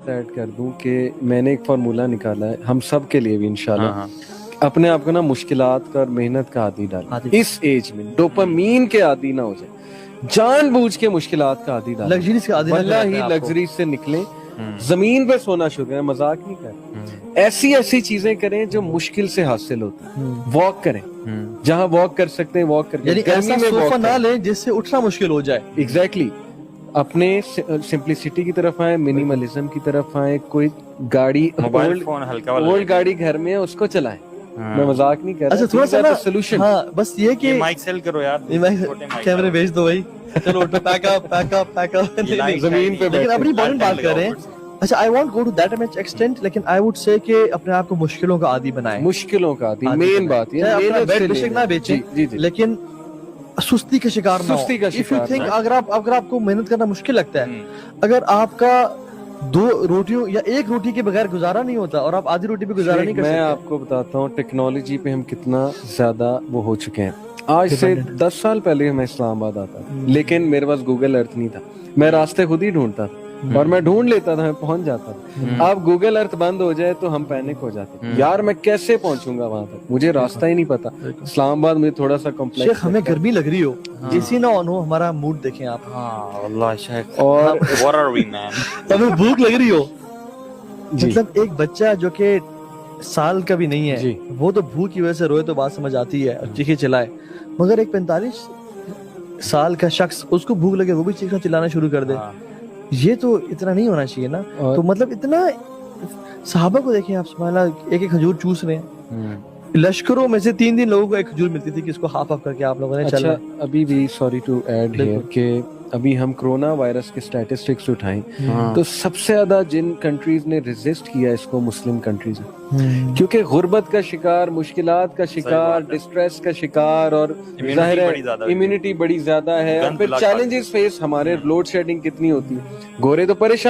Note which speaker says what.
Speaker 1: Add कर दूं कि मैंने एक फार्मूला निकाला है हम सब के लिए भी इंशाल्लाह, अपने आप को ना मुश्किलात का और मेहनत का आदी डालें इस एज में, डोपामीन के आदी ना हो जाए, जानबूझ के मुश्किलात का आदी डालें,
Speaker 2: लग्जरीज के आदी ना
Speaker 1: वल्लाह
Speaker 2: करें
Speaker 1: ही
Speaker 2: आपको।
Speaker 1: लग्जरी से निकलें, जमीन पे सोना शुरू करें, मजाक नहीं कर, ऐसी ऐसी चीजें करें जो मुश्किल से हासिल होती है, वॉक करें, जहां वॉक कर सकते हैं वॉक करें,
Speaker 2: यानी ऐसा सोफा ना लें जिससे उठना मुश्किल हो जाए।
Speaker 1: एग्जैक्टली अपने सिंपलिसिटी की तरफ आए, मिनिमलिज्म की तरफ आए, कोई गाड़ी
Speaker 3: मोबाइल फोन हल्का वाला
Speaker 1: ओल्ड गाड़ी घर में है उसको चलाएं, मैं मजाक नहीं कर रहा,
Speaker 2: अच्छा थोड़ा सा ना
Speaker 1: सोल्यूशन,
Speaker 2: हाँ बस ये कि
Speaker 3: माइक सेल करो यार,
Speaker 2: कैमरे भेज दो भाई, चलो उठो, पैकअप
Speaker 1: जमीन पे
Speaker 2: लेकिन अपनी इंपॉर्टेंट बात कर रहे हैं। अच्छा I won't go to that much extent, लेकिन आई वुड से कि अपने आप को मुश्किलों का आदी बनाएं,
Speaker 1: मुश्किलों का आदी, मेन बात ये
Speaker 2: अपना बेड बेशक ना बेचें,
Speaker 1: जी जी,
Speaker 2: लेकिन सुस्ती का शिकार ना हो।
Speaker 1: सुस्ती का
Speaker 2: If you
Speaker 1: शिकार
Speaker 2: think
Speaker 1: ना।
Speaker 2: अगर आपको मेहनत करना मुश्किल लगता है, अगर आपका 2 रोटियों या 1 रोटी के बगैर गुजारा नहीं होता और आप आधी रोटी पे गुजारा नहीं कर
Speaker 1: मैं
Speaker 2: सकते,
Speaker 1: आपको बताता हूँ टेक्नोलॉजी पे हम कितना ज्यादा वो हो चुके हैं। आज से 10 साल पहले मैं इस्लामाबाद आता, लेकिन मेरे पास गूगल अर्थ नहीं था, मैं रास्ते खुद ही ढूंढता था और मैं ढूंढ लेता था, मैं पहुंच जाता था। अब गूगल अर्थ बंद हो जाए तो हम पैनिक हो जाते, यार मैं कैसे पहुंचूंगा वहां तक, मुझे रास्ता ही नहीं पता। इस्लामाबाद में थोड़ा सा कॉम्प्लेक्स,
Speaker 2: शेख हमें गर्मी लग रही हो, एसी ना ऑन हो, हमारा मूड देखें आप,
Speaker 3: हाँ वल्लाह शेख,
Speaker 1: और
Speaker 3: what are we man,
Speaker 2: हमें भूख लग रही हो,
Speaker 1: जी।
Speaker 2: मतलब एक बच्चा जो कि साल का भी नहीं है
Speaker 1: जी।
Speaker 2: वो तो भूख की वजह से रोए तो बात समझ आती है और चीखे चिल्लाए, मगर एक 45 साल का शख्स उसको भूख लगे वो भी चीखना चिल्लाना शुरू कर दे, ये तो इतना नहीं होना चाहिए ना। तो मतलब इतना सहाबा को देखें आप, सुभान अल्लाह, एक एक खजूर चूस रहे हैं, लश्करों में से 3 लोगों को एक खजूर मिलती थी कि इसको हाफ हाफ करके आप लोगों ने
Speaker 1: अच्छा,
Speaker 2: चलना।
Speaker 1: अभी भी सॉरी टू ऐड हियर कि अभी हम कोरोना वायरस के स्टैटिस्टिक्स उठाएं तो सबसे ज्यादा जिन कंट्रीज ने रेजिस्ट किया इसको मुस्लिम कंट्रीज हैं, क्योंकि गुर्बत का शिकार, मुश्किलात का शिकार, डिस्ट्रेस का शिकार, और जाहिर है इम्यूनिटी बड़ी ज्यादा है, और फिर चैलेंजेस फेस, हमारे लोड शेडिंग कितनी होती है, गोरे तो परेशान